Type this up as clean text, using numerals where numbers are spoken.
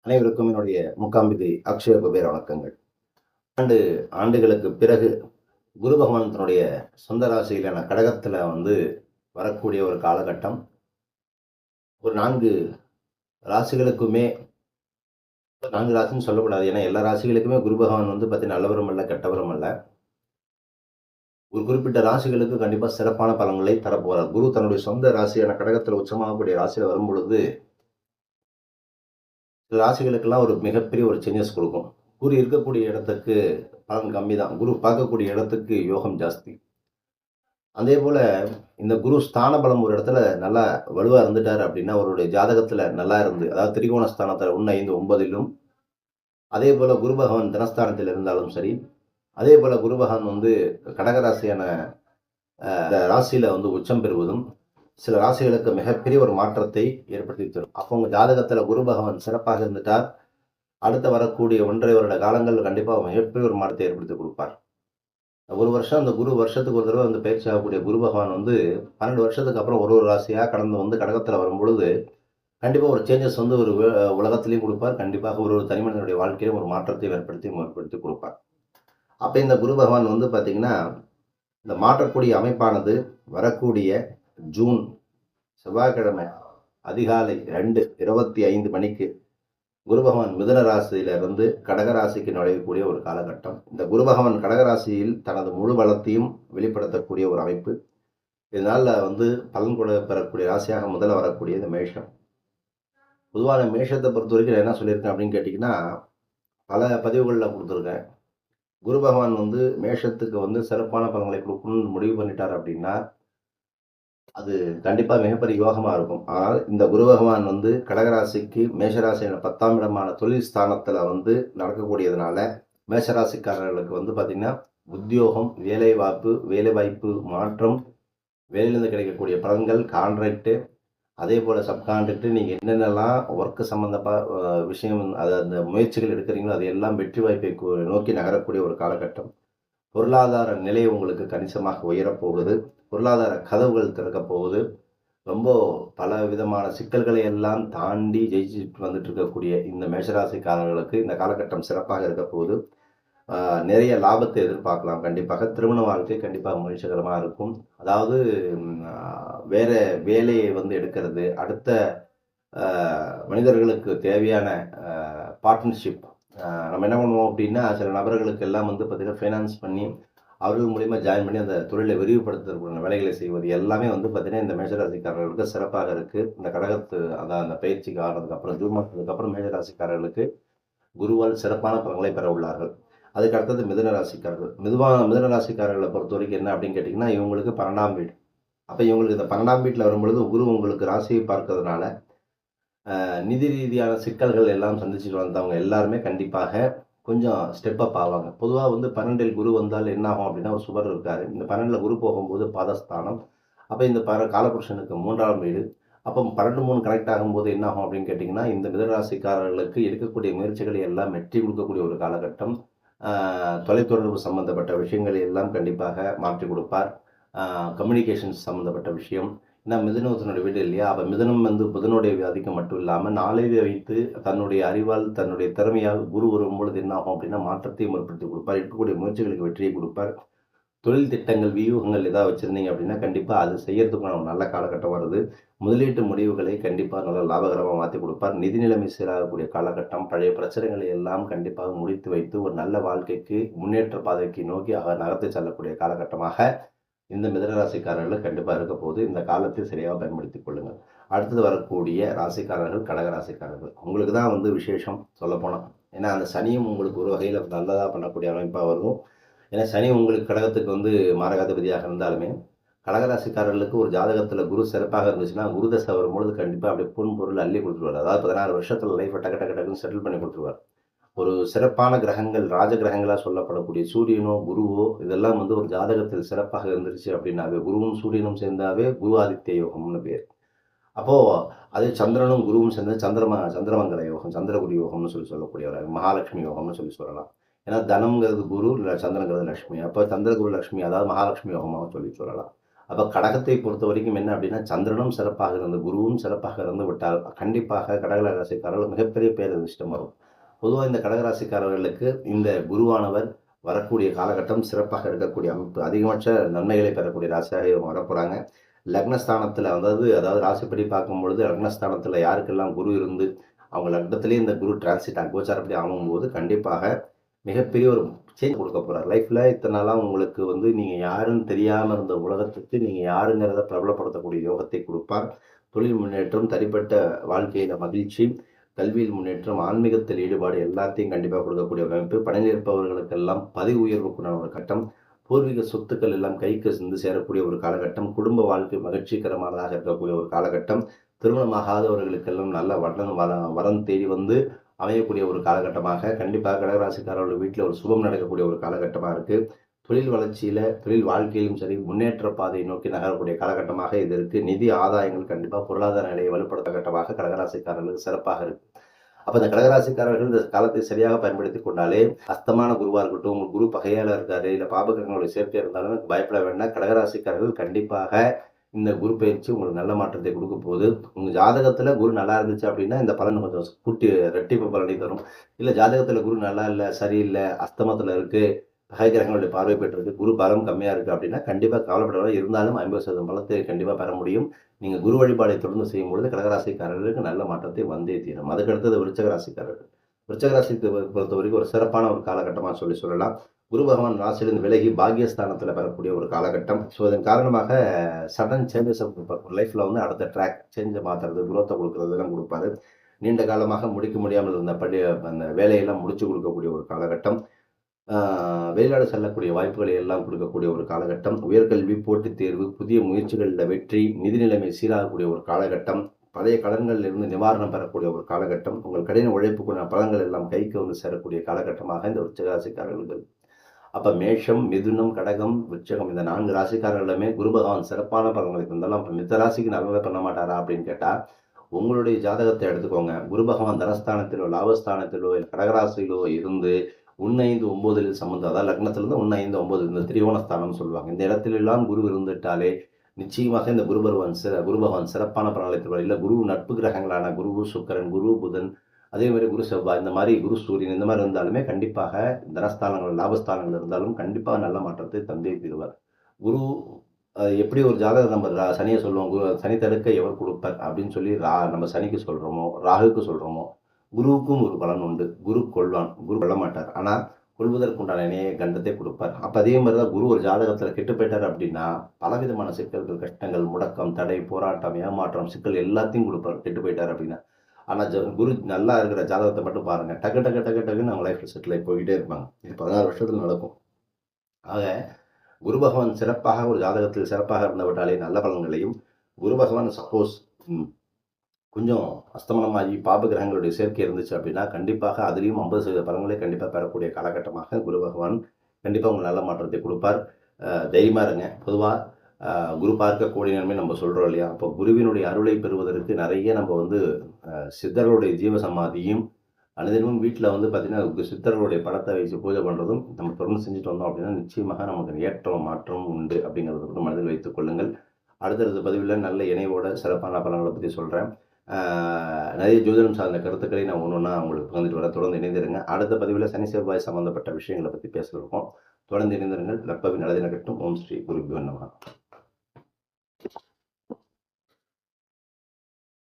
அனைவருக்கும் என்னுடைய மூக்காம்பிகை அக்ஷய குபேர வணக்கங்கள். ஆண்டு ஆண்டுகளுக்கு பிறகு குரு பகவான் தன்னுடைய சொந்த ராசியிலான கடகத்துல வரக்கூடிய ஒரு காலகட்டம். ஒரு 4 ராசிகளுக்குமே 4 ராசின்னு சொல்லக்கூடாது. ஏன்னா எல்லா ராசிகளுக்குமே குரு பகவான் பார்த்தீங்கன்னா நல்லவரும் அல்ல, கெட்டவரும் அல்ல. ஒரு குறிப்பிட்ட ராசிகளுக்கு கண்டிப்பா சிறப்பான பலன்களை தரப்போறார். குரு தன்னுடைய சொந்த ராசியான கடகத்துல உச்சமாகக்கூடிய ராசியில வரும்பொழுது சில ராசிகளுக்கெல்லாம் ஒரு மிகப்பெரிய ஒரு சேஞ்சஸ் கொடுக்கும். குரு இருக்கக்கூடிய இடத்துக்கு பலன் கம்மி தான். குரு பார்க்கக்கூடிய இடத்துக்கு யோகம் ஜாஸ்தி. அதே போல இந்த குரு ஸ்தான பலம் ஒரு இடத்துல நல்லா வலுவா இருந்துட்டாரு அப்படின்னா, அவருடைய ஜாதகத்துல நல்லா இருந்து, அதாவது திரிகோண ஸ்தானத்துல 1, 5, 9லும், அதே போல குரு பகவான் தனஸ்தானத்தில் இருந்தாலும் சரி, அதே போல குரு பகவான் கடகராசியான ராசியில உச்சம் பெறுவதும் சில ராசிகளுக்கு மிகப்பெரிய ஒரு மாற்றத்தை ஏற்படுத்தி தரும். அப்போ உங்க ஜாதகத்துல குரு பகவான் சிறப்பாக இருந்துட்டார், அடுத்த வரக்கூடிய 1.5 வருட காலங்கள் கண்டிப்பாக மிகப்பெரிய ஒரு மாற்றத்தை ஏற்படுத்தி கொடுப்பார். ஒரு வருஷம் அந்த குரு வருஷத்துக்கு ஒரு தடவை பயிற்சி ஆகக்கூடிய குரு பகவான் 12 வருஷத்துக்கு அப்புறம் ஒரு ஒரு ராசியாக கடந்து கடகத்தில் வரும்பொழுது கண்டிப்பாக ஒரு சேஞ்சஸ் ஒரு உலகத்திலையும் கொடுப்பார். கண்டிப்பாக ஒரு ஒரு தனி மனிதனுடைய வாழ்க்கையிலும் ஒரு மாற்றத்தை ஏற்படுத்தி கொடுப்பார். அப்போ இந்த குரு பகவான் பார்த்தீங்கன்னா, இந்த மாற்றக்கூடிய அமைப்பானது வரக்கூடிய ஜூன் செவ்வாய்க்கிழமை அதிகாலை 2:25 மணிக்கு குரு பகவான் மிதுன ராசியிலிருந்து கடகராசிக்கு நுழையக்கூடிய ஒரு காலகட்டம். இந்த குரு பகவான் கடகராசியில் தனது முழு பலத்தையும் வெளிப்படுத்தக்கூடிய ஒரு அமைப்பு. இதனால பலன் பெறக்கூடிய ராசியாக முதல்ல வரக்கூடிய இந்த மேஷம். பொதுவான மேஷத்தை பொறுத்த வரைக்கும் நான் என்ன சொல்லியிருக்கேன் அப்படின்னு கேட்டிங்கன்னா, பல பதிவுகளில் கொடுத்துருக்கேன். குரு பகவான் மேஷத்துக்கு சிறப்பான பலன்களை கொடுக்கணும்னு முடிவு பண்ணிட்டார் அப்படின்னா, அது கண்டிப்பாக மிகப்பெரிய யோகமாக இருக்கும். ஆனால் இந்த குரு பகவான் கடகராசிக்கு மேஷராசியான 10ஆம் இடமான தொழில் ஸ்தானத்தில் நடக்கக்கூடியதுனால மேஷராசிக்காரர்களுக்கு பார்த்தீங்கன்னா, உத்தியோகம், வேலைவாய்ப்பு மாற்றம், வேலையிலிருந்து கிடைக்கக்கூடிய பலன்கள், கான்ட்ராக்டு, அதே போல் சப்கான்ட்ராக்டு, நீங்கள் என்னென்னலாம் ஒர்க்கு விஷயம் அந்த முயற்சிகள் எடுக்கிறீங்களோ அது எல்லாம் வெற்றி வாய்ப்பை நோக்கி நகரக்கூடிய ஒரு காலகட்டம். பொருளாதார நிலை உங்களுக்கு கணிசமாக உயரப்போகுது. பொருளாதார கதவுகள் திறக்கப் போகுது. ரொம்ப பல விதமான சிக்கல்களை எல்லாம் தாண்டி ஜெயிச்சுட்டு வந்துட்டு இருக்கக்கூடிய இந்த மேஷராசிக்காரர்களுக்கு இந்த காலகட்டம் சிறப்பாக இருக்க போகுது. நிறைய லாபத்தை எதிர்பார்க்கலாம். கண்டிப்பாக திருமண வாழ்க்கை கண்டிப்பாக மகிழ்ச்சிகரமாக இருக்கும். அதாவது வேற வேலையை எடுக்கிறது, அடுத்த மனிதர்களுக்கு தேவையான பார்ட்னர்ஷிப் நம்ம என்ன பண்ணுவோம் அப்படின்னா, சில நபர்களுக்கு எல்லாம் பார்த்தீங்கன்னா ஃபைனான்ஸ் பண்ணி அவர்கள் மூலிமா ஜாயின் பண்ணி அந்த தொழிலை விரிவுபடுத்துறதுக்கான வேலைகளை செய்வது எல்லாமே பார்த்தீங்கன்னா இந்த மேஷராசிக்காரர்களுக்கு சிறப்பாக இருக்குது. இந்த கடகத்து அந்த பயிற்சிக்கு ஆனதுக்கப்புறம் ஜூன் மாதத்துக்கு அப்புறம் மேஷராசிக்காரர்களுக்கு குருவால் சிறப்பான பலன்களை பெற உள்ளார்கள். அதுக்கு அடுத்தது மிதுன ராசிக்காரர்கள். மிதுன ராசிக்காரர்களை பொறுத்த வரைக்கும் என்ன அப்படின்னு கேட்டிங்கன்னா, இவங்களுக்கு 12ஆம் வீடு. அப்போ இவங்களுக்கு இந்த 12ஆம் வீட்டில் வரும்பொழுது குரு உங்களுக்கு ராசியை பார்க்கறதுனால நிதி ரீதியான சிக்கல்கள் எல்லாம் சந்திச்சுட்டு வந்தவங்க எல்லாருமே கண்டிப்பாக கொஞ்சம் ஸ்டெப் அப் ஆவாங்க. பொதுவாக 12இல் குரு வந்தால் என்ன ஆகும் அப்படின்னா, ஒரு சுபர் இருக்காரு. இந்த 12ல் குரு போகும்போது பாதஸ்தானம். அப்போ இந்த காலபுருஷனுக்கு 3ஆம் வீடு. அப்போ 12, 3 கனெக்ட் ஆகும்போது என்ன ஆகும் அப்படின்னு கேட்டிங்கன்னா, இந்த மிதனராசிக்காரர்களுக்கு எடுக்கக்கூடிய முயற்சிகளை எல்லாம் வெற்றி கொடுக்கக்கூடிய ஒரு காலகட்டம். தொலைத்தொடர்பு சம்பந்தப்பட்ட விஷயங்களை எல்லாம் கண்டிப்பாக மாற்றி கொடுப்பார். கம்யூனிகேஷன்ஸ் சம்மந்தப்பட்ட விஷயம். ஏன்னா மிதுனத்தினுடைய வீடு இல்லையா? அப்போ மிதுனம் புதனுடைய ஆதிக்கம் மட்டும் இல்லாமல் நாளைவே வைத்து தன்னுடைய அறிவால், தன்னுடைய திறமையால் குரு வரும்பொழுது என்ன ஆகும் அப்படின்னா, மாற்றத்தையும் ஏற்படுத்தி கொடுப்பார். இருக்கக்கூடிய முயற்சிகளுக்கு வெற்றியை கொடுப்பார். தொழில் திட்டங்கள், வியூகங்கள் ஏதாவது வச்சுருந்தீங்க அப்படின்னா கண்டிப்பாக அது செய்யறதுக்கான ஒரு நல்ல காலகட்டம் வருது. முதலீட்டு முடிவுகளை கண்டிப்பாக நல்ல லாபகரமாக மாற்றி கொடுப்பார். நிதி நிலைமை சீராகக்கூடிய காலகட்டம். பழைய பிரச்சனைகளை எல்லாம் கண்டிப்பாக முடித்து வைத்து ஒரு நல்ல வாழ்க்கைக்கு, முன்னேற்ற பாதைக்கு நோக்கி நகர்த்தி செல்லக்கூடிய காலகட்டமாக இந்த மிதனராசிக்காரர்கள் கண்டிப்பாக இருக்க போது இந்த காலத்தை சரியாக பயன்படுத்திக் கொள்ளுங்கள். அடுத்தது வரக்கூடிய ராசிக்காரர்கள் கடகராசிக்காரர்கள். உங்களுக்கு தான் விசேஷம் சொல்லப்போனால். ஏன்னா அந்த சனியும் உங்களுக்கு ஒரு வகையில் நல்லதாக பண்ணக்கூடிய அமைப்பாக வரும். ஏன்னா சனி உங்களுக்கு கடகத்துக்கு மாரகாதிபதியாக இருந்தாலுமே, கடகராசிக்காரர்களுக்கு ஒரு ஜாதகத்தில் குரு சிறப்பாக இருந்துச்சுன்னா, குரு தசை வரும்பொழுது கண்டிப்பாக அப்படியே பொருள் அள்ளி கொடுத்துருவார். அதாவது 16 வருஷத்தில் லைஃப்பை டக்கு செட்டில் பண்ணி கொடுத்துருவார். ஒரு சிறப்பான கிரகங்கள், ராஜ கிரகங்களாக சொல்லப்படக்கூடிய சூரியனோ குருவோ இதெல்லாம் ஒரு ஜாதகத்தில் சிறப்பாக இருந்துருச்சு அப்படின்னாவே, குருவும் சூரியனும் சேர்ந்தாவே குரு ஆதித்ய யோகம்னு பேர். அப்போது அதே சந்திரனும் குருவும் சேர்ந்து சந்திரமங்கல யோகம், சந்திரகுரு யோகம்னு சொல்லக்கூடிய மகாலட்சுமி யோகம்னு சொல்லலாம். ஏன்னா தனம்ங்கிறது குரு, இல்லை சந்திரங்கிறது லட்சுமி. அப்போ சந்திரகுரு லட்சுமி, அதாவது மகாலட்சுமி யோகமாக சொல்லலாம். அப்ப கடகத்தை பொறுத்தவரைக்கும் என்ன அப்படின்னா, சந்திரனும் சிறப்பாக இருந்து, குருவும் சிறப்பாக இருந்து விட்டால், கண்டிப்பாக கடக ராசிக்காரர்கள் மிகப்பெரிய பேரதிர்ஷ்டம் வரும். பொதுவா இந்த கடகராசிக்காரர்களுக்கு இந்த குருவானவர் வரக்கூடிய காலகட்டம் சிறப்பாக இருக்கக்கூடிய அமைப்பு. அதிகபட்ச நன்மைகளை பெறக்கூடிய ராசியாக இவங்க வரப்போறாங்க. லக்னஸ்தானத்தில அதாவது ராசிப்படி பார்க்கும்பொழுது லக்னஸ்தானத்தில யாருக்கெல்லாம் குரு இருந்து, அவங்க லக்னத்திலேயே இந்த குரு டிரான்சிட் கோச்சாரப்படி ஆகும்போது கண்டிப்பாக மிகப்பெரிய ஒரு சேஞ்ச் கொடுக்க போறார். லைஃப்ல இத்தன நாளா உங்களுக்கு நீங்க யாருன்னு தெரியாம இருந்த உலகத்துக்கு நீங்க யாருங்கிறத பிரபலப்படுத்தக்கூடிய யோகத்தை கொடுப்பார். தொழில் முன்னேற்றம், தனிப்பட்ட வாழ்க்கையில மகிழ்ச்சி, கல்வியில் முன்னேற்றம், ஆன்மீகத்தில் ஈடுபாடு எல்லாத்தையும் கண்டிப்பாக கொடுக்கக்கூடிய ஒரு அமைப்பு. பணியில் இருப்பவர்களுக்கெல்லாம் பதவி உயர்வுக்குண்டான ஒரு கட்டம். பூர்வீக சொத்துக்கள் எல்லாம் கைக்கு சேரக்கூடிய ஒரு காலகட்டம். குடும்ப வாழ்க்கை மகிழ்ச்சிகரமானதாக இருக்கக்கூடிய ஒரு காலகட்டம். திருமணமாகாதவர்களுக்கெல்லாம் நல்ல வரன் தேடி அமையக்கூடிய ஒரு காலகட்டமாக கண்டிப்பாக கடகராசிக்காரர்கள் வீட்டில் ஒரு சுபம் நடக்கக்கூடிய ஒரு காலகட்டமாக இருக்கு. தொழில் வளர்ச்சியில, தொழில் வாழ்க்கையிலும் சரி, முன்னேற்ற பாதையை நோக்கி நகரக்கூடிய காலகட்டமாக இது இருக்கு. நிதி ஆதாயங்கள் கண்டிப்பா பொருளாதார நிலையை வலுப்படுத்த கட்டமாக கடகராசிக்காரர்களுக்கு சிறப்பாக இருக்கு. அப்ப இந்த கடகராசிக்காரர்கள் இந்த காலத்தை சரியாக பயன்படுத்தி கொண்டாலே, அஸ்தமான குருவா இருக்கட்டும், உங்க குரு பகையால இருக்காரு, இல்ல பாபகிரகங்களுடைய சேர்க்கை இருந்தாலும் பயப்பட வேண்டாம். கடகராசிக்காரர்கள் கண்டிப்பாக இந்த குரு பயிற்சி உங்களுக்கு நல்ல மாற்றத்தை கொடுக்க போகுது. உங்க ஜாதகத்துல குரு நல்லா இருந்துச்சு அப்படின்னா இந்த பலன் கொஞ்சம் கூட்டி ரெட்டிப்பு பலனை தரும். இல்ல ஜாதகத்துல குரு நல்லா இல்லை, சரியில்லை, அஸ்தமத்துல இருக்கு, பகை கிரகங்களுடைய பார்வை பெற்றிருக்கு, குரு பலம் கம்மியா இருக்கு அப்படின்னா கண்டிப்பா கவலைப்பட இருந்தாலும் 50% பலத்தை கண்டிப்பா பெற முடியும். நீங்க குரு வழிபாடை தொடர்ந்து செய்யும் பொழுது கடகராசிக்காரர்களுக்கு நல்ல மாற்றத்தை வந்தே தீரும். அதுக்கு அடுத்தது விருச்சக ராசிக்காரர்கள். விருச்சக ராசிக்கு பொறுத்த வரைக்கும் ஒரு சிறப்பான ஒரு காலகட்டமா சொல்லலாம். குரு பகவான் ராசியிலிருந்து விலகி பாக்கியஸ்தானத்துல பெறக்கூடிய ஒரு காலகட்டம். ஸோ இதன் காரணமாக சடன் சேஞ்சஸ் கொடுப்பார். ஒரு லைஃப்ல அடுத்த ட்ராக் சேஞ்சை மாத்துறது, குரோத்தை கொடுக்கறதெல்லாம் கொடுப்பாரு. நீண்ட காலமாக முடிக்க முடியாமல் இருந்த அந்த வேலையெல்லாம் முடிச்சு கொடுக்கக்கூடிய ஒரு காலகட்டம். வெளிநாடு செல்லக்கூடிய வாய்ப்புகளை எல்லாம் கொடுக்கக்கூடிய ஒரு காலகட்டம். உயர்கல்வி, போட்டித் தேர்வு, புதிய முயற்சிகளில் வெற்றி, நிதி நிலைமை சீராகக்கூடிய ஒரு காலகட்டம். பழைய கடன்களில் இருந்து நிவாரணம் பெறக்கூடிய ஒரு காலகட்டம். உங்கள் கடின உழைப்புக்குள்ள பலன்கள் எல்லாம் கைக்கு சேரக்கூடிய காலகட்டமாக இந்த விருச்சிக ராசிக்காரர்கள். அப்ப மேஷம், மிதுனம், கடகம், விருச்சகம் இந்த 4 ராசிக்காரர்களுமே குரு பகவான் சிறப்பான பலன்களை தந்தாலும் அப்ப மித்த ராசிக்கு நல்லதை பண்ண மாட்டாரா அப்படின்னு கேட்டா, உங்களுடைய ஜாதகத்தை எடுத்துக்கோங்க. குரு பகவான் தனஸ்தானத்திலோ, லாபஸ்தானத்திலோ, கடகராசியிலோ இருந்து 1, 5, 9 சம்பந்தம், அதாவது லக்னத்திலிருந்து 1, 5, 9 இந்த திரிகோணஸ்தானம் சொல்லுவாங்க. இந்த இடத்திலெல்லாம் குரு இருந்துட்டாலே நிச்சயமாக இந்த குரு பகவான் சிறப்பான பலன்களை தருவார். இல்லை குரு நட்பு கிரகங்களான குரு, சுக்கரன், குரு, புதன், அதே மாதிரி குரு செவ்வாய், இந்த மாதிரி குரு சூரியன் இந்த மாதிரி இருந்தாலுமே கண்டிப்பாக தனஸ்தானங்கள், லாபஸ்தானங்கள் இருந்தாலும் கண்டிப்பாக நல்ல மாற்றத்தை தந்தே தருவார். குரு எப்படி ஒரு ஜாதகம் நம்ம சனியை சொல்லுவோம், குரு சனி தடுக்க எவர் கொடுப்பார் அப்படின்னு சொல்லி நம்ம சனிக்கு சொல்றோமோ, ராகுக்கு சொல்றோமோ, குருவுக்கும் ஒரு பலன் உண்டு. குரு கொள்வான், குரு கொள்ள மாட்டார். ஆனால் கொள்வதற்குண்டான இணைய கண்டத்தை கொடுப்பார். அப்போ அதே மாதிரி தான் குரு ஒரு ஜாதகத்தில் கெட்டு போயிட்டார் அப்படின்னா பலவிதமான சிக்கல்கள், கஷ்டங்கள், முடக்கம், தடை, போராட்டம், ஏமாற்றம், சிக்கல் எல்லாத்தையும் கொடுப்பார் கெட்டு போயிட்டார் அப்படின்னா. ஆனால் குரு நல்லா இருக்கிற ஜாதகத்தை மட்டும் பாருங்க, டக்கு டக்கு டக்கு டக்குன்னு அவங்க லைஃப்ல செட்டில் ஆகி போய்கிட்டே இருப்பாங்க. இது 16 வருஷத்துல நடக்கும். ஆக குரு பகவான் சிறப்பாக ஒரு ஜாதகத்தில் சிறப்பாக இருந்தவிட்டாலே நல்ல பலன்களையும், குரு பகவான் சப்போஸ் கொஞ்சம் அஸ்தமனமாகி பாப கிரகங்களுடைய சேர்க்கை இருந்துச்சு அப்படின்னா கண்டிப்பாக அதுலேயும் 50% பலன்களை கண்டிப்பாக பெறக்கூடிய காலகட்டமாக குரு பகவான் கண்டிப்பாக உங்களுக்கு நல்ல மாற்றத்தை கொடுப்பார். தைரியமாக இருங்க. பொதுவாக குரு பார்க்க கோடி நன்மை நம்ம சொல்கிறோம் இல்லையா? அப்போ குருவினுடைய அருளை பெறுவதற்கு நிறைய நம்ம சித்தர்களுடைய ஜீவசமாதியும் அனுதினமும் வீட்டில் பார்த்தீங்கன்னா சித்தர்களுடைய படத்தை வச்சு பூஜை பண்ணுறதும் நம்ம தொடர்ந்து செஞ்சுட்டு வந்தோம் அப்படின்னா நிச்சயமாக நமக்கு ஏற்றம் மாற்றம் உண்டு அப்படிங்கிறத மனதில் வைத்துக் கொள்ளுங்கள். அடுத்தடுத்த பதிவில் நல்ல இணைவோட சிறப்பான பலன்களை பற்றி சொல்கிறேன். நிறைய ஜோதிடம் சார்ந்த கருத்துக்களை நான் ஒன்றா உங்களுக்கு பகிர்ந்துட்டு வர தொடர்ந்து இணைந்திருங்க. அடுத்த பதிவில் சனி செவ்வாய் சம்பந்தப்பட்ட விஷயங்களை பற்றி பேச இருக்கோம். தொடர்ந்து இணைந்திருங்கள். நற்பவி நல்லது நடக்கட்டும். ஓம் ஸ்ரீ குருபியோ நமஹ.